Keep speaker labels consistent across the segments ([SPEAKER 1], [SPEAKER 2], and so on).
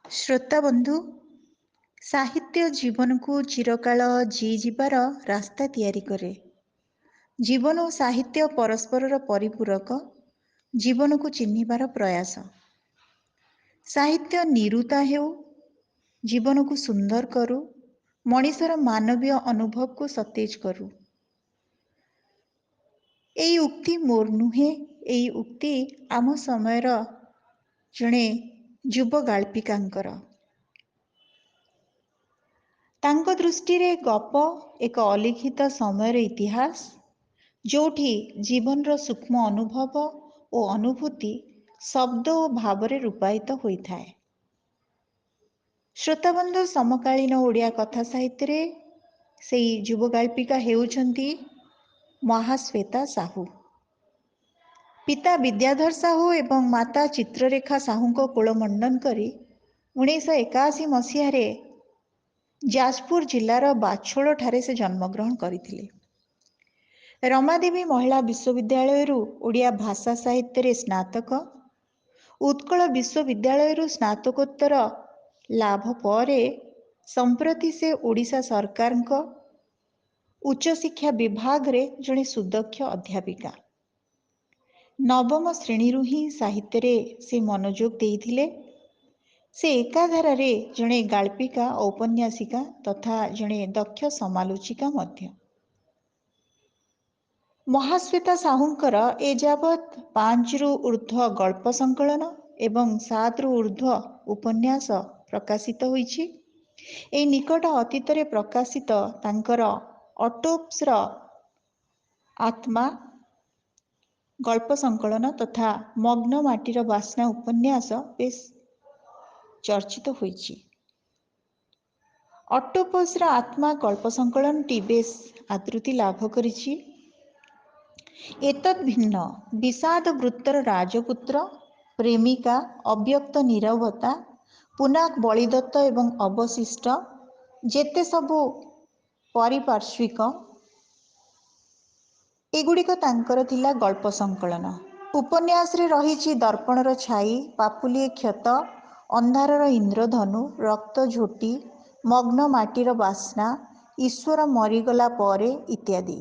[SPEAKER 1] ଶ୍ରୋତା ବନ୍ଧୁ, ସାହିତ୍ୟ ଜୀବନକୁ ଚିରକାଳ ଯିବାର ରାସ୍ତା ତିଆରି କରେ। ଜୀବନ ଓ ସାହିତ୍ୟ ପରସ୍ପରର ପରିପୂରକ, ଜୀବନକୁ ଚିହ୍ନିବାର ପ୍ରୟାସ। ସାହିତ୍ୟ ନିରୁତା ହେଉ, ଜୀବନକୁ ସୁନ୍ଦର କରୁ, ମଣିଷର ମାନବୀୟ ଅନୁଭବକୁ ସତେଜ କରୁ। ଏଇ ଉକ୍ତି ମୋର ନୁହେଁ, ଏଇ ଉକ୍ତି ଆମ ସମୟର ଜଣେ ଯୁବ ଗାଳ୍ପିକାଙ୍କର। ତାଙ୍କ ଦୃଷ୍ଟିରେ ଗପ ଏକ ଅଲିଖିତ ସମୟର ଇତିହାସ, ଯେଉଁଠି ଜୀବନର ସୂକ୍ଷ୍ମ ଅନୁଭବ ଓ ଅନୁଭୂତି ଶବ୍ଦ ଓ ଭାବରେ ରୂପାୟିତ ହୋଇଥାଏ। ଶ୍ରୋତାବନ୍ଧୁ, ସମକାଳୀନ ଓଡ଼ିଆ କଥା ସାହିତ୍ୟରେ ସେଇ ଯୁବ ଗାଳ୍ପିକା ହେଉଛନ୍ତି ମହାଶ୍ୱେତା ସାହୁ। ପିତା ବିଦ୍ୟାଧର ସାହୁ ଏବଂ ମାତା ଚିତ୍ରରେଖା ସାହୁଙ୍କ କୋଳମଣ୍ଡନ କରି 1981 ମସିହାରେ ଯାଜପୁର ଜିଲ୍ଲାର ବାଛୋଳଠାରେ ସେ ଜନ୍ମଗ୍ରହଣ କରିଥିଲେ। ରମାଦେବୀ ମହିଳା ବିଶ୍ୱବିଦ୍ୟାଳୟରୁ ଓଡ଼ିଆ ଭାଷା ସାହିତ୍ୟରେ ସ୍ନାତକ, ଉତ୍କଳ ବିଶ୍ୱବିଦ୍ୟାଳୟରୁ ସ୍ନାତକୋତ୍ତର ଲାଭ ପରେ ସମ୍ପ୍ରତି ସେ ଓଡ଼ିଶା ସରକାରଙ୍କ ଉଚ୍ଚଶିକ୍ଷା ବିଭାଗରେ ଜଣେ ସୁଦକ୍ଷ ଅଧ୍ୟାପିକା। ନବମ ଶ୍ରେଣୀରୁ ହିଁ ସାହିତ୍ୟରେ ସେ ମନୋଯୋଗ ଦେଇଥିଲେ। ସେ ଏକାଧାରରେ ଜଣେ ଗାଳ୍ପିକା, ଔପନ୍ୟାସିକା ତଥା ଜଣେ ଦକ୍ଷ ସମାଲୋଚିକା ମଧ୍ୟ। ମହାଶ୍ୱେତା ସାହୁଙ୍କର ଏଯାବତ୍ 5ରୁ ଊର୍ଦ୍ଧ୍ୱ ଗଳ୍ପ ସଂକଳନ ଏବଂ 7ରୁ ଊର୍ଦ୍ଧ୍ୱ ଉପନ୍ୟାସ ପ୍ରକାଶିତ ହୋଇଛି। ଏହି ନିକଟ ଅତୀତରେ ପ୍ରକାଶିତ ତାଙ୍କର ଅଟୋପ୍ସର ଆତ୍ମା ଗଳ୍ପ ସଂକଳନ ତଥା ମଗ୍ନ ମାଟିର ବାସ୍ନା ଉପନ୍ୟାସ ବେଶ୍ ଚର୍ଚ୍ଚିତ ହୋଇଛି। ଅଟୋପସର ଆତ୍ମା ଗଳ୍ପ ସଂକଳନଟି ବେଶ୍ ଆଦୃତି ଲାଭ କରିଛି। ଏତଦ୍ ଭିନ୍ନ ବିଷାଦ ବୃତ୍ତର ରାଜପୁତ୍ର, ପ୍ରେମିକା, ଅବ୍ୟକ୍ତ ନୀରବତା, ପୁନାକ ବଳିଦତ୍ତ ଏବଂ ଅବଶିଷ୍ଟ ଯେତେ ସବୁ ପାରିପାର୍ଶ୍ୱିକ, ଏଗୁଡ଼ିକ ତାଙ୍କର ଥିଲା ଗଳ୍ପ ସଂକଳନ। ଉପନ୍ୟାସରେ ରହିଛି ଦର୍ପଣର ଛାଇ, ପାପୁଲିଏ କ୍ଷତ, ଅନ୍ଧାରର ଇନ୍ଦ୍ରଧନୁ, ରକ୍ତ ଝୋଟି, ମଗ୍ନ ମାଟିର ବାସ୍ନା, ଈଶ୍ୱର ମରିଗଲା ପରେ ଇତ୍ୟାଦି।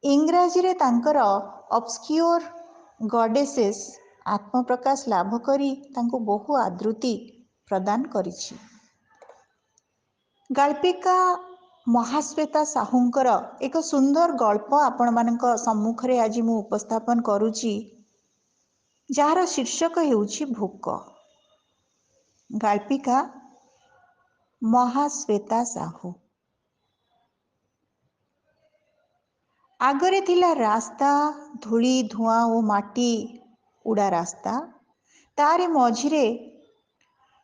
[SPEAKER 1] ଇଂରାଜୀରେ ତାଙ୍କର ଅବସ୍କିଓର ଗଡେସେସ୍ ଆତ୍ମପ୍ରକାଶ ଲାଭ କରି ତାଙ୍କୁ ବହୁ ଆଦୃତି ପ୍ରଦାନ କରିଛି। ଗାଳ୍ପିକା ମହାଶ୍ୱେତା ସାହୁଙ୍କର ଏକ ସୁନ୍ଦର ଗଳ୍ପ ଆପଣମାନଙ୍କ ସମ୍ମୁଖରେ ଆଜି ମୁଁ ଉପସ୍ଥାପନ କରୁଛି, ଯାହାର ଶୀର୍ଷକ ହେଉଛି ଭୋକ। ଗାଳ୍ପିକା ମହାଶ୍ୱେତା ସାହୁ। ଆଗରେ ଥିଲା ରାସ୍ତା, ଧୂଳି, ଧୂଆଁ ଓ ମାଟି ଉଡ଼ା ରାସ୍ତା। ତାରି ମଝିରେ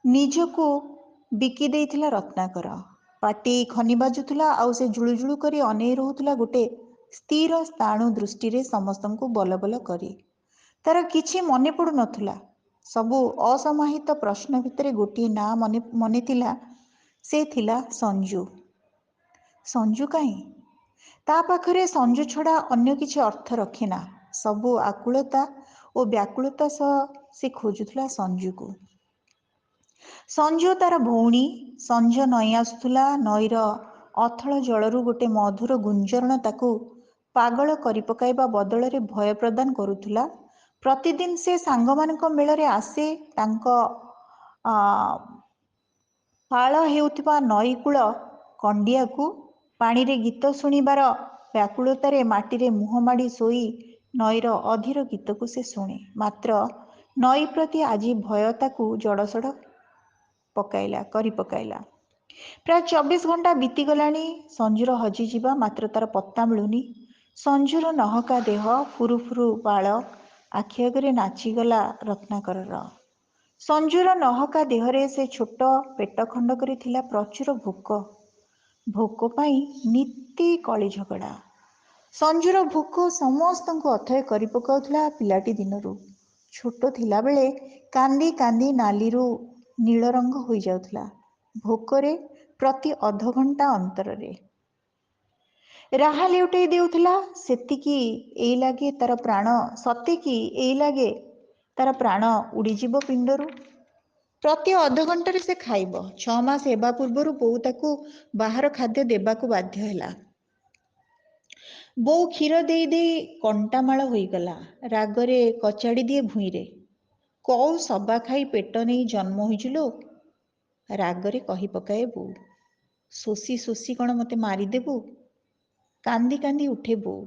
[SPEAKER 1] ନିଜକୁ ବିକି ଦେଇଥିଲା ରତ୍ନାକର। ପାଟି ଖନି ବାଜୁଥିଲା ଆଉ ସେ ଜୁଳୁଜୁଳୁ କରି ଅନେଇ ରହୁଥିଲା ଗୋଟେ ସ୍ଥିର ସ୍ଥାଣୁ ଦୃଷ୍ଟିରେ ସମସ୍ତଙ୍କୁ ବଲବଲ କରି। ତାର କିଛି ମନେ ପଡ଼ୁନଥିଲା। ସବୁ ଅସମାହିତ ପ୍ରଶ୍ନ ଭିତରେ ଗୋଟିଏ ନାଁ ମନେ ଥିଲା, ସେ ଥିଲା ସଞ୍ଜୁ। ସଞ୍ଜୁ କାହିଁ? ତା ପାଖରେ ସଞ୍ଜୁ ଛଡ଼ା ଅନ୍ୟ କିଛି ଅର୍ଥ ରଖେନା। ସବୁ ଆକୁଳତା ଓ ବ୍ୟାକୁଳତା ସହ ସେ ଖୋଜୁଥିଲା ସଞ୍ଜୁକୁ। ସଞ୍ଜୁ ତାର ଭଉଣୀ। ସଞ୍ଜ ନଈ ଆସୁଥିଲା। ନଈର ଅଥଳ ଜଳରୁ ଗୋଟେ ମଧୁର ଗୁଞ୍ଜରଣ ତାକୁ ପାଗଳ କରି ପକାଇବା ବଦଳରେ ଭୟ ପ୍ରଦାନ କରୁଥିଲା। ପ୍ରତିଦିନ ସେ ସାଙ୍ଗମାନଙ୍କ ମେଳରେ ଆସେ ତାଙ୍କ ପାଳ ହେଉଥିବା ନଈକୂଳ କଣ୍ଡିଆକୁ। ପାଣିରେ ଗୀତ ଶୁଣିବାର ବ୍ୟାକୁଳତାରେ ମାଟିରେ ମୁହଁ ମାଡ଼ି ଶୋଇ ନଈର ଅଧୀର ଗୀତକୁ ସେ ଶୁଣେ। ମାତ୍ର ନଈ ପ୍ରତି ଆଜି ଭୟ ତାକୁ ଜଡ଼ସଡ଼ କରି ପକାଇଲା। ପ୍ରାୟ 24 ଘଣ୍ଟା ବିତିଗଲାଣି ସଞ୍ଜୁର ହଜିଯିବା, ମାତ୍ର ତାର ପତ୍ତା ମିଳୁନି। ସଞ୍ଜୁର ନହକା ଦେହ, ଫୁରୁଫୁରୁ ବାଳ ଆଖି ଆଗରେ ନାଚିଗଲା ରତ୍ନାକରର। ସଞ୍ଜୁର ନହକା ଦେହରେ ସେ ଛୋଟ ପେଟ ଖଣ୍ଡକରେ ଥିଲା ପ୍ରଚୁର ଭୋକ। ଭୋକ ପାଇଁ ନିତି କଳି ଝଗଡ଼ା। ସଞ୍ଜୁର ଭୋକ ସମସ୍ତଙ୍କୁ ଅଥୟ କରି ପକାଉଥିଲା ପିଲାଟି ଦିନରୁ। ଛୋଟ ଥିଲାବେଳେ କାନ୍ଦି କାନ୍ଦି ନାଲିରୁ ନୀଳ ରଙ୍ଗ ହୋଇଯାଉଥିଲା ଭୋକରେ ପ୍ରତି ଅଧଘଣ୍ଟା ଅନ୍ତରରେ। ରାହା ଲେଉଟାଇ ଦେଉଥିଲା। ସତେକି ଏଇ ଲାଗେ ତାର ପ୍ରାଣ ଉଡ଼ିଯିବ ପିଣ୍ଡରୁ। ପ୍ରତି ଅଧଘଣ୍ଟାରେ ସେ ଖାଇବ। 6 ମାସ ହେବା ପୂର୍ବରୁ ବୋଉ ତାକୁ ବାହାର ଖାଦ୍ୟ ଦେବାକୁ ବାଧ୍ୟ ହେଲା। ବୋଉ କ୍ଷୀର ଦେଇ ଦେଇ କଣ୍ଟାମାଳ ହୋଇଗଲା। ରାଗରେ କଚାଡ଼ି ଦିଏ ଭୂଇଁରେ। କଉ ସବା ଖାଇ ପେଟ ନେଇ ଜନ୍ମ ହୋଇଛୁ ଲୋ, ରାଗରେ କହି ପକାଏ ବୋଉ। ଶୋଷି ଶୋଷି କ'ଣ ମୋତେ ମାରିଦେବୁ? କାନ୍ଦି କାନ୍ଦି ଉଠେ ବୋଉ।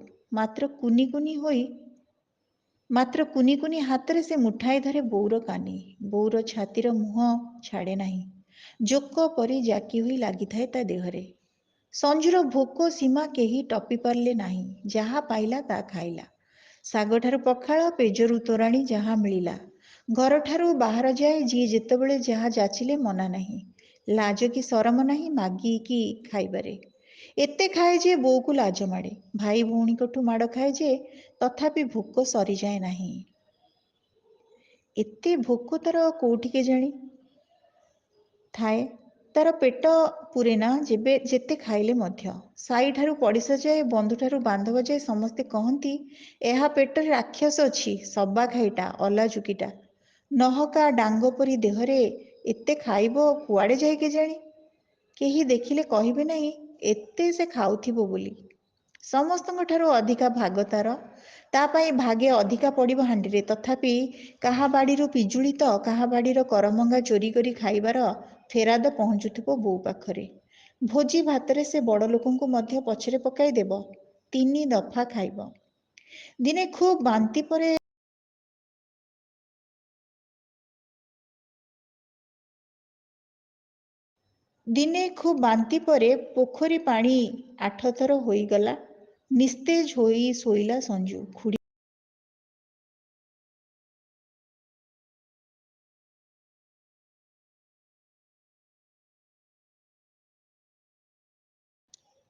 [SPEAKER 1] ମାତ୍ର କୁନି କୁନି ହାତରେ ସେ ମୁଠାଏ ଧରେ ବୋଉର କାନି। ବୋଉର ଛାତିର ମୁହଁ ଛାଡ଼େ ନାହିଁ। ଜୋକ ପରି ଜାକି ହୋଇ ଲାଗିଥାଏ ତା ଦେହରେ। ସଞ୍ଜୁର ଭୋକ ସୀମା କେହି ଟପି ପାରିଲେ ନାହିଁ। ଯାହା ପାଇଲା ତା ଖାଇଲା। ଶାଗଠାରୁ ପଖାଳ, ପେଜରୁ ତୋରାଣି ଯାହା ମିଳିଲା। ଘରଠାରୁ ବାହାର ଯାଏ ଯିଏ ଯେତେବେଳେ ଯାହା ଯାଚିଲେ ମନା ନାହିଁ। ଲାଜ କି ସରମ ନାହିଁ ମାଗିକି ଖାଇବାରେ। ଏତେ ଖାଏ ଯେ ବୋଉକୁ ଲାଜ ମାଡ଼େ। ଭାଇ ଭଉଣୀଙ୍କଠୁ ମାଡ଼ ଖାଏ ଯେ ତଥାପି ଭୋକ ସରିଯାଏ ନାହିଁ। ଏତେ ଭୋକ ତାର କୋଉଠି କେଜାଣି ଥାଏ। ତାର ପେଟ ପୂରେନା ଯେତେ ଖାଇଲେ ମଧ୍ୟ। ସାଇଠାରୁ ପଡ଼ିଶା ଯାଏ, ବନ୍ଧୁଠାରୁ ବାନ୍ଧବ ଯାଏ ସମସ୍ତେ କହନ୍ତି, ଏହା ପେଟରେ ରାକ୍ଷସ ଅଛି, ସବା ଖାଇଟା, ଅଲାଜୁକିଟା। ନହକା ଡାଙ୍ଗ ପରି ଦେହରେ ଏତେ ଖାଇବ କୁଆଡ଼େ ଯାଏ କେଜାଣି। କେହି ଦେଖିଲେ କହିବେ ନାହିଁ ଏତେ ସେ ଖାଉଥିବ ବୋଲି। ସମସ୍ତଙ୍କ ଠାରୁ ଅଧିକା ଭାଗ ତାର। ତା ପାଇଁ ଭାଗେ ଅଧିକା ପଡ଼ିବ ହାଣ୍ଡିରେ। ତଥାପି କାହା ବାଡ଼ିରୁ ପିଜୁଳି ତ କାହା ବାଡ଼ିର କରମଙ୍ଗା ଚୋରି କରି ଖାଇବାର ଫେରାଦ ପହଞ୍ଚୁଥିବ ବୋଉ ପାଖରେ। ଭୋଜି ଭାତରେ ସେ ବଡ଼ ଲୋକଙ୍କୁ ମଧ୍ୟ ପଛରେ ପକାଇ ଦେବ। 3 ଦଫା ଖାଇବ। ଦିନେ ଖୁବ୍ ବାନ୍ତି ପରେ ପୋଖରୀ ପାଣି 8 ଥର ହୋଇଗଲା। ନିସ୍ତେଜ ହୋଇ ଶୋଇଲା ସଞ୍ଜୁ।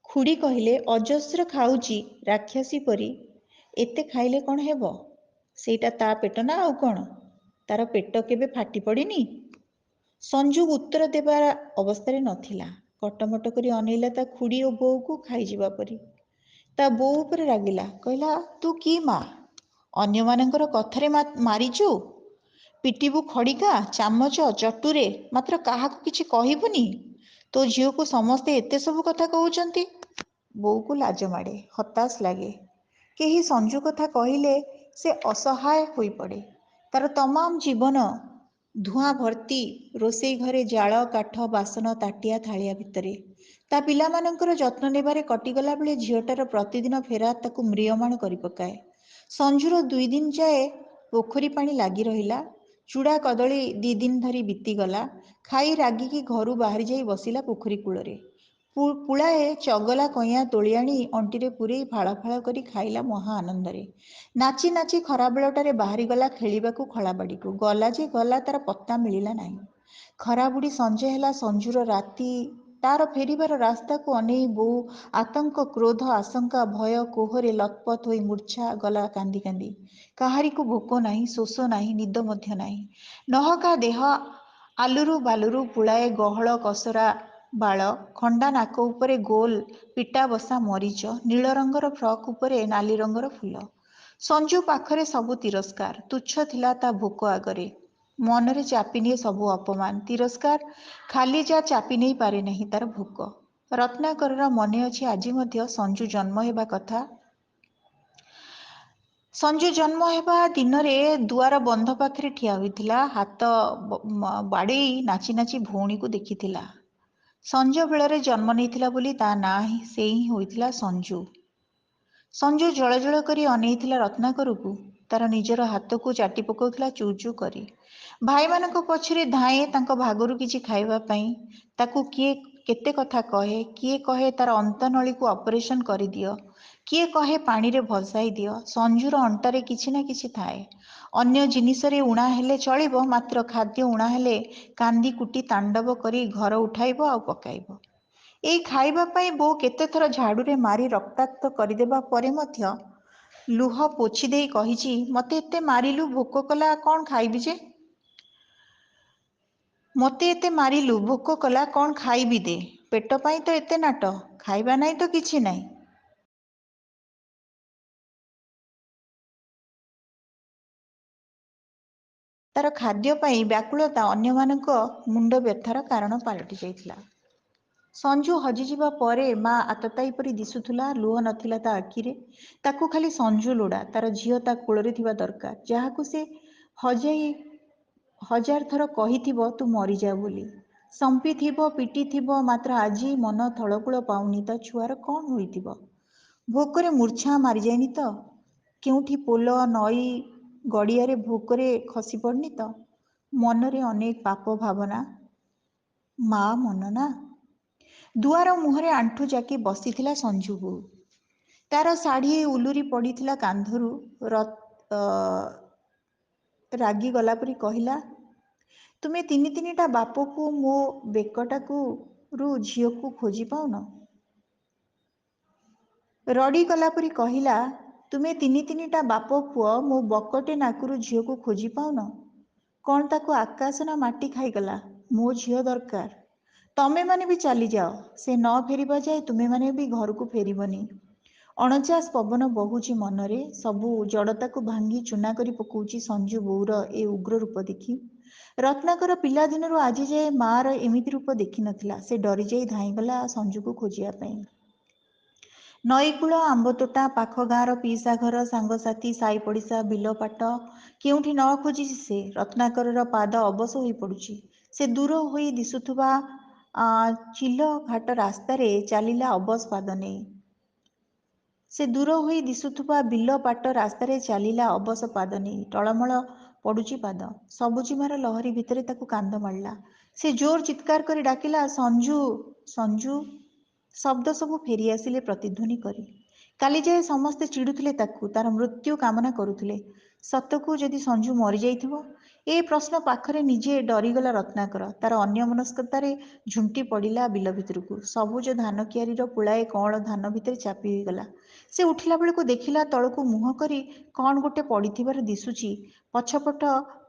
[SPEAKER 1] ଖୁଡ଼ି କହିଲେ, ଅଜସ୍ର ଖାଉଛି ରାକ୍ଷସୀ ପରି। ଏତେ ଖାଇଲେ କ'ଣ ହେବ? ସେଇଟା ତା ପେଟ ନା ଆଉ କ'ଣ? ତାର ପେଟ କେବେ ଫାଟି ପଡ଼ିନି? ସଞ୍ଜୁ ଉତ୍ତର ଦେବାର ଅବସ୍ଥାରେ ନଥିଲା। କଟମଟ କରି ଅନେଇଲା ତା ଖୁଡ଼ି ଓ ବୋଉକୁ ଖାଇଯିବା ପରି। ତା ବୋଉ ଉପରେ ରାଗିଲା। କହିଲା, ତୁ କି ମା? ଅନ୍ୟମାନଙ୍କର କଥାରେ ମାରିଛୁ? ପିଟିବୁ ଖଡ଼ିକା, ଚାମଚ, ଚଟୁରେ, ମାତ୍ର କାହାକୁ କିଛି କହିବୁନି? ତୋ ଝିଅକୁ ସମସ୍ତେ ଏତେ ସବୁ କଥା କହୁଛନ୍ତି। ବୋଉକୁ ଲାଜ ମାଡ଼େ, ହତାଶ ଲାଗେ। କେହି ସଞ୍ଜୁ କଥା କହିଲେ ସେ ଅସହାୟ ହୋଇପଡ଼େ। ତାର ତମାମ ଜୀବନ ଧୂଆଁ ଭର୍ତ୍ତି ରୋଷେଇ ଘରେ ଜାଳ, କାଠ, ବାସନ, ତାଟିଆ, ଥାଳିଆ ଭିତରେ। ତା ପିଲାମାନଙ୍କର ଯତ୍ନ ନେବାରେ କଟିଗଲା ବେଳେ ଝିଅଟାର ପ୍ରତିଦିନ ଫେରାତ ତାକୁ ମ୍ରିୟମାଣ କରି ପକାଏ। ସଞ୍ଜୁର 2 ଦିନ ଯାଏ ପୋଖରୀ ପାଣି ଲାଗି ରହିଲା। ଚୁଡ଼ା କଦଳୀ 2 ଦିନ ଧରି ବିତିଗଲା। ଖାଇ ରାଗିକି ଘରୁ ବାହାରି ଯାଇ ବସିଲା ପୋଖରୀ କୂଳରେ। ପୁଳାଏ ଚଗଲା କଇଁଆ ତୋଳି ଆଣି ଅଣ୍ଟିରେ ପୂରେଇ ଫାଳ ଫାଳ କରି ଖାଇଲା ମହା ଆନନ୍ଦରେ। ନାଚି ନାଚି ଖରାବେଳଟାରେ ବାହାରିଗଲା ଖେଳିବାକୁ ଖଳାବାଡ଼ିକୁ। ଗଲା ଯେ ଗଲା, ତାର ପତ୍ତା ମିଳିଲା ନାହିଁ। ଖରା ବୁଡ଼ି ସଞ୍ଜ ହେଲା। ସଞ୍ଜୁର ରାତି ତାର ଫେରିବାର ରାସ୍ତାକୁ ଅନେଇ ବୋଉ ଆତଙ୍କ, କ୍ରୋଧ, ଆଶଙ୍କା, ଭୟ, କୋହରେ ଲଥପଥ ହୋଇ ମୂର୍ଚ୍ଛା ଗଲା କାନ୍ଦି କାନ୍ଦି। କାହାରିକୁ ଭୋକ ନାହିଁ, ଶୋଷ ନାହିଁ, ନିଦ ମଧ୍ୟ ନାହିଁ। ନହକା ଦେହ ଆଲୁରୁ ବାଲୁରୁ ପୁଳାଏ ଗହଳ କସରା ବାଳ, ଖଣ୍ଡା ନାକ ଉପରେ ଗୋଲ ପିଟା ବସା ମରିଚ, ନୀଳ ରଙ୍ଗର ଫ୍ରକ୍ ଉପରେ ନାଲି ରଙ୍ଗର ଫୁଲ। ସଞ୍ଜୁ ପାଖରେ ସବୁ ତିରସ୍କାର, ତୁଚ୍ଛ ଥିଲା ତା ଭୋକ ଆଗରେ। ମନରେ ଚାପି ନିଏ ସବୁ ଅପମାନ, ତିରସ୍କାର। ଖାଲି ଯା ଚାପି ନେଇ ପାରେ ନାହିଁ ତାର ଭୋକ। ରତ୍ନାକରର ମନେ ଅଛି ଆଜି ମଧ୍ୟ। ସଞ୍ଜୁ ଜନ୍ମ ହେବା ଦିନରେ ଦୁଆର ବନ୍ଧ ପାଖରେ ଠିଆ ହୋଇଥିଲା। ହାତ ବାଡ଼େଇ ନାଚି ନାଚି ଭଉଣୀକୁ ଦେଖିଥିଲା। ସଞ୍ଜ ବେଳରେ ଜନ୍ମ ନେଇଥିଲା ବୋଲି ତା ନାଁ ସେ ହିଁ ହୋଇଥିଲା ସଞ୍ଜୁ। ସଞ୍ଜୁ ଜଳ ଜଳ କରି ଅନେଇଥିଲା ରତ୍ନାକରକୁ। ତାର ନିଜର ହାତକୁ ଚାଟି ପକାଉଥିଲା ଚୁ ଚୁ କରି। ଭାଇମାନଙ୍କ ପଛରେ ଧାଏଁ ତାଙ୍କ ଭାଗରୁ କିଛି ଖାଇବା ପାଇଁ। ତାକୁ କିଏ କେତେ କଥା କହେ। କିଏ କହେ ତାର ଅନ୍ତନଳୀକୁ ଅପରେସନ କରିଦିଅ, କିଏ କହେ ପାଣିରେ ଭସାଇ ଦିଅ। ସଞ୍ଜୁର ଅଣ୍ଟାରେ କିଛି ନା କିଛି ଥାଏ। ଅନ୍ୟ ଜିନିଷରେ ଉଣା ହେଲେ ଚଳିବ, ମାତ୍ର ଖାଦ୍ୟ ଉଣା ହେଲେ କାନ୍ଦି କୁଟି ତାଣ୍ଡବ କରି ଘର ଉଠାଇବ ଆଉ ପକାଇବ। ଏଇ ଖାଇବା ପାଇଁ ବୋଉ କେତେଥର ଝାଡୁରେ ମାରି ରକ୍ତାକ୍ତ କରିଦେବା ପରେ ମଧ୍ୟ ଲୁହ ପୋଛି ଦେଇ କହିଛି, ମତେ ଏତେ ମାରିଲୁ, ଭୋକ କଲା, କ'ଣ ଖାଇବି ଯେ? ମତେ ଏତେ ମାରିଲୁ, ଭୋକ କଲା, କ'ଣ ଖାଇବି ଦେ। ପେଟ ପାଇଁ ତ ଏତେ ନାଟ, ଖାଇବା ନାହିଁ ତ କିଛି ନାହିଁ। ତାର ଖାଦ୍ୟ ପାଇଁ ବ୍ୟାକୁଳତା ଅନ୍ୟମାନଙ୍କ ମୁଣ୍ଡ ବ୍ୟଥାର କାରଣ ପାଲଟି ଯାଇଥିଲା। ସଞ୍ଜୁ ହଜିଯିବା ପରେ ମା ଆତତାୟୀ ପରି ଦିଶୁଥିଲା, ଲୁହ ନଥିଲା ତା ଆଖିରେ। ତାକୁ ଖାଲି ସଞ୍ଜୁ ଲୋଡ଼ା, ତାର ଝିଅ ତା କୋଳରେ ଥିବା ଦରକାର, ଯାହାକୁ ସେ ହଜାର ଥର କହିଥିବ ତୁ ମରିଯା ବୋଲି। ସମ୍ପିଥିବ, ପିଟିଥିବ, ମାତ୍ର ଆଜି ମନ ଥଳକୂଳ ପାଉନି ତା ଛୁଆର କ'ଣ ହୋଇଥିବ। ଭୋକରେ ମୂର୍ଚ୍ଛା ମାରିଯାଇନି ତ? କେଉଁଠି ପୋଲ ନଈ ଗଡ଼ିଆରେ ଭୋକରେ ଖସି ପଡ଼ିନି ତ? ମନରେ ଅନେକ ପାପ ଭାବନା। ମା ମନ ନା? ଦୁଆର ମୁହଁରେ ଆଣ୍ଠୁ ଜାକି ବସିଥିଲା ସଞ୍ଜୁ ବୋଉ। ତାର ଶାଢ଼ୀ ଉଲୁରି ପଡ଼ିଥିଲା କାନ୍ଧରୁ। ରାଗି ଗଲା ପରି କହିଲା, ତୁମେ ତିନି ତିନିଟା ବାପକୁ ମୋ ବେକଟାକୁ ରୁ ଝିଅକୁ ଖୋଜି ପାଉନ? ରଡ଼ି ଗଲା ପରି କହିଲା, ତୁମେ ତିନି ତିନିଟା ବାପ ପୁଅ ମୋ ବକଟେ ନାକରୁ ଝିଅକୁ ଖୋଜି ପାଉନ? କ'ଣ ତାକୁ ଆକାଶ ନା ମାଟି ଖାଇଗଲା? ମୋ ଝିଅ ଦରକାର। ତମେମାନେ ବି ଚାଲିଯାଅ, ସେ ନ ଫେରିବା ଯାଏ ତୁମେମାନେ ବି ଘରକୁ ଫେରିବନି। ଅଣଚାଶ ପବନ ବହୁଛି ମନରେ, ସବୁ ଜଡ଼ତାକୁ ଭାଙ୍ଗି ଚୂନା କରି ପକଉଛି ସଞ୍ଜୁ ବୋଉର ଏ ଉଗ୍ର ରୂପ ଦେଖି। ରତ୍ନାକର ପିଲାଦିନରୁ ଆଜି ଯାଏ ମାଆର ଏମିତି ରୂପ ଦେଖିନଥିଲା। ସେ ଡରିଯାଇ ଧାଇଁଗଲା ସଞ୍ଜୁକୁ ଖୋଜିବା ପାଇଁ। ନଈକୂଳ, ଆମ୍ବତୋଟା, ପାଖ ଗାଁର ପିଇସା ଘର, ସାଙ୍ଗସାଥୀ, ସାଇ ପଡ଼ିଶା, ବିଲ ପାଟ, କେଉଁଠି ନ ଖୋଜିଛି ସେ। ରତ୍ନାକରର ପାଦ ଅବଶ ହୋଇ ପଡ଼ୁଛି। ସେ ଦୂର ହୋଇ ଦିଶୁଥିବା ଚିଲଘାଟ ରାସ୍ତାରେ ଚାଲିଲା ଅବଶ ପାଦ ନେଇ। ବିଲ ପାଟ ରାସ୍ତାରେ ଚାଲିଲା ଅବଶ ପାଦ ନେଇ। ଟଳମଳ ପଡ଼ୁଛି ପାଦ। ସବୁଜିମାର ଲହରୀ ଭିତରେ ତାକୁ କାନ୍ଦ ମାଡ଼ିଲା। ସେ ଜୋର ଚିତ୍କାର କରି ଡାକିଲା, ସଞ୍ଜୁ, ସଞ୍ଜୁ। ଶବ୍ଦ ସବୁ ଫେରି ଆସିଲେ ପ୍ରତିଧ୍ୱନି କରି। କାଲି ଯାଏ ସମସ୍ତେ ଚିଡ଼ୁଥିଲେ ତାକୁ, ତାର ମୃତ୍ୟୁ କାମନା କରୁଥିଲେ। ସତକୁ ଯଦି ସଞ୍ଜୁ ମରିଯାଇଥିବ? ଏ ପ୍ରଶ୍ନ ପାଖରେ ନିଜେ ଡରିଗଲା ରତ୍ନାକର। ତାର ଅନ୍ୟମନସ୍କତାରେ ଝୁଣ୍ଟି ପଡ଼ିଲା ବିଲ ଭିତରକୁ। ସବୁଜ ଧାନ କିଆରୀର ପୁଳାଏ କଅଁଳ ଧାନ ଭିତରେ ଚାପି ହୋଇଗଲା। ସେ ଉଠିଲା ବେଳକୁ ଦେଖିଲା ତଳକୁ ମୁହଁ କରି କ'ଣ ଗୋଟେ ପଡ଼ିଥିବାର ଦିଶୁଛି। ପଛପଟ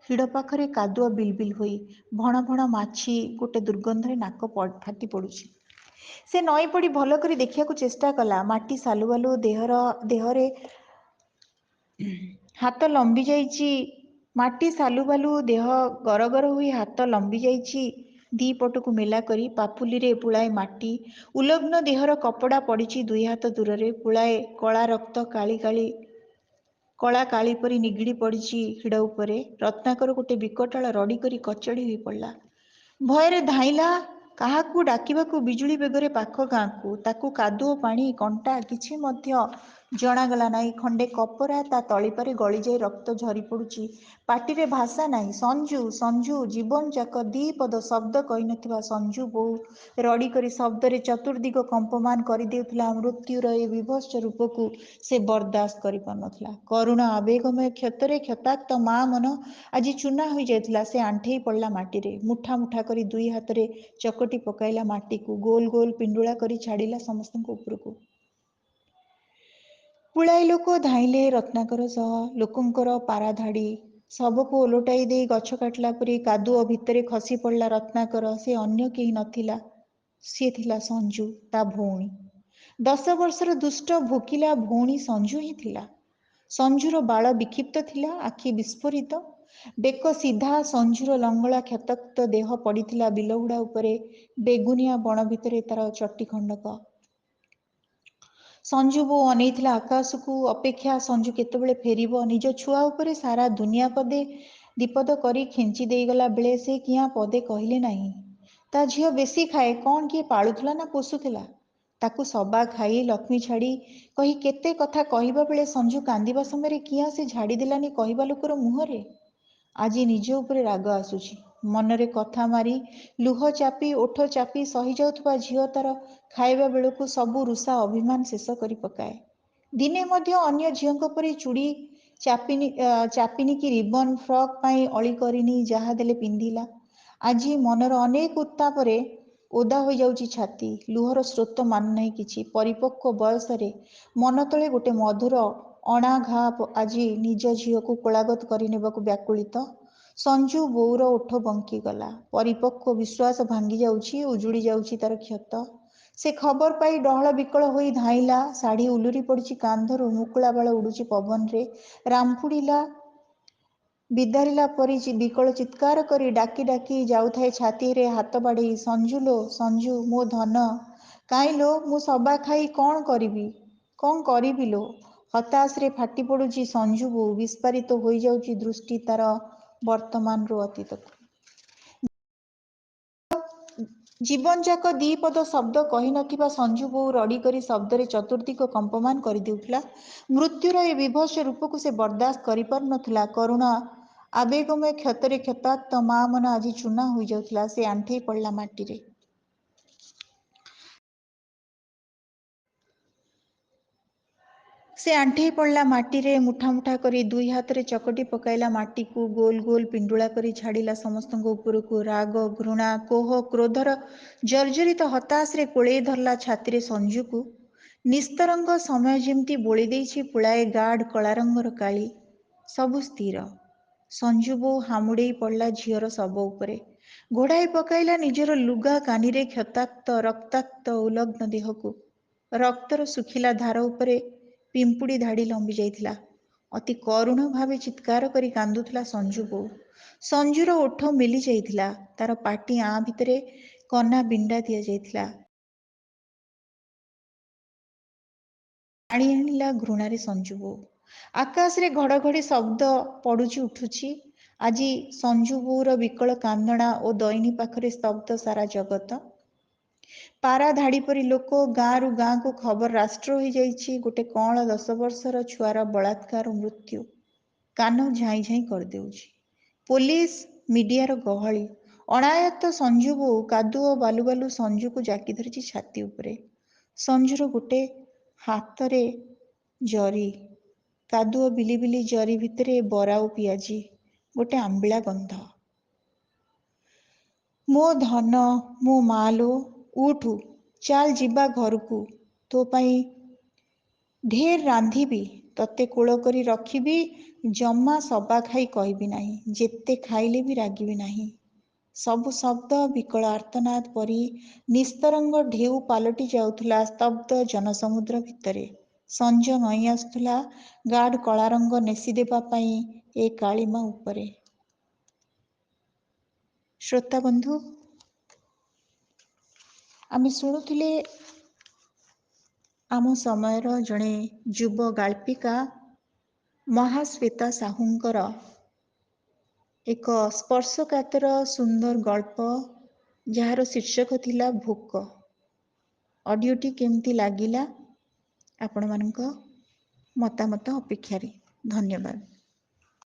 [SPEAKER 1] ହିଡ଼ ପାଖରେ କାଦୁଅ ବିଲ୍ ବିଲ୍ ହୋଇ। ଭଣ ଭଣ ମାଛି ଗୋଟେ ଦୁର୍ଗନ୍ଧରେ ନାକ ଫାଟି ପଡ଼ୁଛି। ସେ ନଇଁ ପଡ଼ି ଭଲ କରି ଦେଖିବାକୁ ଚେଷ୍ଟା କଲା। ମାଟି ସାଲୁବାଲୁ ଦେହରେ ହାତ ଲମ୍ବି ଯାଇଛି। ମାଟି ସାଲୁବାଲୁ ଦେହ ଗରଗର ହୋଇ ହାତ ଲମ୍ବି ଯାଇଛି ଦି ପଟକୁ ମେଲା କରି। ପାପୁଲିରେ ପୁଳାଏ ମାଟି। ଉଲଗ୍ନ ଦେହର କପଡ଼ା ପଡ଼ିଛି ଦୁଇ ହାତ ଦୂରରେ। ପୁଳାଏ କଳା ରକ୍ତ କଳା କାଳି ପରି ନିଗିଡ଼ି ପଡ଼ିଛି ହିଡ଼ ଉପରେ। ରତ୍ନାକର ଗୋଟେ ବିକଟାଳ ରଡ଼ି କରି କଚାଡ଼ି ହୋଇ ପଡ଼ିଲା। ଭୟରେ ଧାଇଁଲା କାହାକୁ ଡାକିବାକୁ ବିଜୁଳି ବେଗରେ ପାଖ ଗାଁକୁ। ତାକୁ କାଦୁଅ, ପାଣି, କଣ୍ଟା କିଛି ମଧ୍ୟ ଜଣାଗଲା ନାହିଁ। ଖଣ୍ଡେ କପରା ତା ତଳିପାରେ ଗଳିଯାଇ ରକ୍ତ ଝରି ପଡ଼ୁଛି। ପାଟିରେ ଭାଷା ନାହିଁ। ସଞ୍ଜୁ, ସଞ୍ଜୁ। ଜୀବନଯାକ ଦିପଦ ଶବ୍ଦ କହିନଥିବା ସଞ୍ଜୁ ବୋଉ ରଡ଼ି କରି ଶବ୍ଦରେ ଚତୁର୍ଦ୍ଦିଗ କମ୍ପମାନ କରିଦେଉଥିଲା ମୃତ୍ୟୁର ଏ ବିଭତ୍ସ ରୂପକୁ ସେ ବରଦାସ୍ତ କରିପାରୁନଥିଲା। କରୁଣ ଆବେଗମୟ କ୍ଷତରେ କ୍ଷତାକ୍ତ ମା ମନ ଆଜି ଚୂନା ହୋଇଯାଇଥିଲା। ସେ ଆଣ୍ଠେଇ ପଡ଼ିଲା ମାଟିରେ। ମୁଠା ମୁଠା କରି ଦୁଇ ହାତରେ ଚକଟି ପକାଇଲା ମାଟିକୁ। ଗୋଲ ଗୋଲ ପିଣ୍ଡୁଳା କରି ଛାଡ଼ିଲା ସମସ୍ତଙ୍କ ଉପରକୁ। ପୁଳାଏ ଲୋକ ଧାଇଁଲେ ରତ୍ନାକର ସହ। ଲୋକଙ୍କର ପାରାଧାଡ଼ି। ଶବକୁ ଓଲଟାଇ ଦେଇ ଗଛ କାଟିଲା ପରି କାଦୁଅ ଭିତରେ ଖସି ପଡ଼ିଲା ରତ୍ନାକର। ସେ ଅନ୍ୟ କେହି ନଥିଲା, ସିଏ ଥିଲା ସଞ୍ଜୁ, ତା ଭଉଣୀ। 10 ବର୍ଷର ଦୁଷ୍ଟ ଭୋକିଲା ଭଉଣୀ ସଞ୍ଜୁ ହିଁ ଥିଲା। ସଞ୍ଜୁର ବାଳ ବିକ୍ଷିପ୍ତ ଥିଲା, ଆଖି ବିସ୍ଫାରିତ, ବେକ ସିଧା। ସଞ୍ଜୁର ଲଙ୍ଗଳା କ୍ଷତାକ୍ତ ଦେହ ପଡ଼ିଥିଲା ବିଲହୁଡ଼ା ଉପରେ। ବେଗୁନିଆ ବଣ ଭିତରେ ତାର ଚଟି ଖଣ୍ଡକ। ସଞ୍ଜୁ ବୋଉ ଅନେଇଥିଲା ଆକାଶକୁ। ଅପେକ୍ଷା, ସଞ୍ଜୁ କେତେବେଳେ ଫେରିବ। ନିଜ ଛୁଆ ଉପରେ ସାରା ଦୁନିଆ ପଦେ ଦିପଦ କରି ଖେଞ୍ଚି ଦେଇଗଲା ବେଳେ ସେ କିଆଁ ପଦେ କହିଲେ ନାହିଁ। ତା ଝିଅ ବେଶୀ ଖାଏ। କ'ଣ କିଏ ପାଳୁଥିଲା ନା ପୋଷୁଥିଲା? ତାକୁ ସବା ଖାଇ, ଲକ୍ଷ୍ମୀ ଛାଡ଼ି କହି କେତେ କଥା କହିବା ବେଳେ ସଞ୍ଜୁ କାନ୍ଦିବା ସମୟରେ କିଆଁ ସେ ଝାଡ଼ି ଦେଲାନି କହିବା ଲୋକର ମୁହଁରେ? ଆଜି ନିଜ ଉପରେ ରାଗ ଆସୁଛି। ମନରେ କଥା ମାରି, ଲୁହ ଚାପି, ଓଠ ଚାପି ସହିଯାଉଥିବା ଝିଅ ତାର ଖାଇବା ବେଳକୁ ସବୁ ରୁଷା ଅଭିମାନ ଶେଷ କରି ପକାଏ। ଦିନେ ମଧ୍ୟ ଅନ୍ୟ ଝିଅଙ୍କ ପରି ଚୁଡ଼ି ଚାପିନି କି ରିବନ ଫ୍ରକ୍ ପାଇଁ ଅଳି କରିନି। ଯାହା ଦେଲେ ପିନ୍ଧିଲା। ଆଜି ମନର ଅନେକ ଉତ୍ତାପରେ ଓଦା ହୋଇଯାଉଛି ଛାତି। ଲୁହର ସ୍ରୋତ ମାନୁନାହିଁ କିଛି। ପରିପକ୍ୱ ବୟସରେ ମନ ତଳେ ଗୋଟେ ମଧୁର ଅଣାଘା ଆଜି ନିଜ ଝିଅକୁ କୋଳାଗତ କରିନେବାକୁ ବ୍ୟାକୁଳିତ। ସଞ୍ଜୁ ବୋଉର ଓଠ ବଙ୍କିଗଲା। ପରିପକ୍ୱ ବିଶ୍ୱାସ ଭାଙ୍ଗି ଯାଉଛି, ଉଜୁଡ଼ି ଯାଉଛି ତାର କ୍ଷତ। ସେ ଖବର ପାଇ ଡହଳ ବିକଳ ହୋଇ ଧାଇଁଲା। ଶାଢ଼ୀ ଉଲୁରି ପଡ଼ିଛି କାନ୍ଧରୁ, ମୁକୁଳା ବାଳ ଉଡ଼ୁଛି ପବନରେ। ରାମପୁଡ଼ିଲା ବିଦାରିଲା ପରି ବିକଳ ଚିତ୍କାର କରି ଡାକି ଡାକି ଯାଉଥାଏ ଛାତିରେ ହାତ ବାଡ଼େଇ, ସଞ୍ଜୁ ଲୋ ସଞ୍ଜୁ, ମୋ ଧନ, କାଇଁ ଲୋ ମୁଁ ସବା ଖାଇ କ'ଣ କରିବି ଲୋ। ହତାଶରେ ଫାଟି ପଡ଼ୁଛି ସଞ୍ଜୁ ବୋଉ, ବିସ୍ଫାରିତ ହୋଇଯାଉଛି ଦୃଷ୍ଟି ତାର ବର୍ତ୍ତମାନରୁ ଅତୀତକୁ। ଜୀବନଯାକ ଦିପଦ ଶବ୍ଦ କହିନଥିବା ସଞ୍ଜୁ ବୋଉ ରଡ଼ି କରି ଶବ୍ଦରେ ଚତୁର୍ଦ୍ଦିଗ କମ୍ପମାନ କରିଦେଉଥିଲା। ମୃତ୍ୟୁର ଏ ବିଭତ୍ସ ରୂପକୁ ସେ ବରଦାସ୍ତ କରିପାରୁନଥିଲା। କରୁଣା ଆବେଗମୟ କ୍ଷତରେ କ୍ଷତାକ୍ତ ମା ମନ ଆଜି ଚୂନା ହୋଇଯାଉଥିଲା। ସେ ଆଣ୍ଠେଇ ପଡ଼ିଲା ମାଟିରେ। ସେ ଆଣ୍ଠେଇ ପଡ଼ିଲା ମାଟିରେ, ମୁଠା ମୁଠା କରି ଦୁଇ ହାତରେ ଚକଟି ପକାଇଲା ମାଟିକୁ, ଗୋଲ ଗୋଲ ପିଣ୍ଡୁଳା କରି ଛାଡ଼ିଲା ସମସ୍ତଙ୍କ ଉପରକୁ। ରାଗ, ଘୃଣା, କୋହ, କ୍ରୋଧର ଜର୍ଜରିତ ହତାଶରେ କୋଳେଇ ଧରିଲା ଛାତିରେ ସଞ୍ଜୁକୁ। ନିସ୍ତରଙ୍ଗ ସମୟ ଯେମିତି ବୋଳି ଦେଇଛି ପୁଳାଏ ଗାଢ଼ କଳା ରଙ୍ଗର କାଳି। ସବୁ ସ୍ଥିର। ସଞ୍ଜୁ ବୋଉ ହାମୁଡ଼େଇ ପଡ଼ିଲା ଝିଅର ଶବ ଉପରେ। ଘୋଡ଼ାଇ ପକାଇଲା ନିଜର ଲୁଗା କାନିରେ କ୍ଷତାକ୍ତ ରକ୍ତାକ୍ତ ଉଲଗ୍ନ ଦେହକୁ। ରକ୍ତର ଶୁଖିଲା ଧାର ଉପରେ ପିମ୍ପୁଡ଼ି ଧାଡ଼ି ଲମ୍ବି ଯାଇଥିଲା। ଅତି କରୁଣ ଭାବେ ଚିତ୍କାର କରି କାନ୍ଦୁଥିଲା ସଞ୍ଜୁ ବୋଉ। ସଞ୍ଜୁର ଓଠ ମେଲି ଯାଇଥିଲା। ତାର ପାଟି ଆଁ ଭିତରେ କନା ବିଣ୍ଡା ଦିଆଯାଇଥିଲା। ଟାଣି ଆଣିଲା ଘୃଣାରେ ସଞ୍ଜୁ ବୋଉ। ଆକାଶରେ ଘଡ଼ଘଡ଼ି ଶବ୍ଦ ପଡ଼ୁଛି ଉଠୁଛି। ଆଜି ସଞ୍ଜୁ ବୋଉର ବିକଳ କାନ୍ଦଣା ଓ ଦଇନୀ ପାଖରେ ସ୍ତବ୍ଧ ସାରା ଜଗତ। ପାରା ଧାଡ଼ି ପରି ଲୋକ ଗାଁରୁ ଗାଁକୁ ଖବର ରାଷ୍ଟ୍ର ହୋଇଯାଇଛି ଗୋଟେ କଅଁଳ 10 ବର୍ଷର ଛୁଆର ବଳାତ୍କାର ମୃତ୍ୟୁ। କାନ ଝାଇଁ ଝାଇଁ କରିଦେଉଛି। ପୋଲିସ, ମିଡ଼ିଆର ଗହଳି। ଅଣାୟତ୍ତ ସଞ୍ଜୁ ବୋଉ କାଦୁଅ ବାଲୁ ବାଲୁ ସଞ୍ଜୁକୁ ଜାକି ଧରିଛି ଛାତି ଉପରେ। ସଞ୍ଜୁର ଗୋଟେ ହାତରେ ଜରି, କାଦୁଅ ବିଲି ବିଲି ଜରି ଭିତରେ ବରା ଓ ପିଆଜି, ଗୋଟେ ଆମ୍ବିଳା ଗନ୍ଧ। ମୋ ଧନ, ମୋ ମା ଲୋ, ଉଠୁ, ଚାଲ ଯିବା ଘରକୁ। ତୋ ପାଇଁ ଢେର ରାନ୍ଧିବି, ତତେ କୋଳ କରି ରଖିବି, ଜମା ସବା ଖାଇ କହିବି ନାହିଁ, ଯେତେ ଖାଇଲେ ବି ରାଗିବି ନାହିଁ। ସବୁ ଶବ୍ଦ ବିକଳ ଆର୍ତ୍ତନାଦ ପରି ନିସ୍ତରଙ୍ଗ ଢେଉ ପାଲଟି ଯାଉଥିଲା ସ୍ତବ୍ଧ ଜନସମୁଦ୍ର ଭିତରେ। ସଞ୍ଜ ନଇଁ ଆସୁଥିଲା ଗାଢ଼ କଳା ରଙ୍ଗ ନେଶି ଦେବା ପାଇଁ ଏ କାଳିମା ଉପରେ। ଶ୍ରୋତା ବନ୍ଧୁ, ଆମେ ଶୁଣୁଥିଲେ ଆମ ସମୟର ଜଣେ ଯୁବ ଗାଳ୍ପିକା ମହାଶ୍ୱେତା ସାହୁଙ୍କର ଏକ ସ୍ପର୍ଶକାତର ସୁନ୍ଦର ଗଳ୍ପ, ଯାହାର ଶୀର୍ଷକ ଥିଲା ଭୋକ। ଅଡ଼ିଓଟି କେମିତି ଲାଗିଲା? ଆପଣମାନଙ୍କ ମତାମତ ଅପେକ୍ଷାରେ। ଧନ୍ୟବାଦ।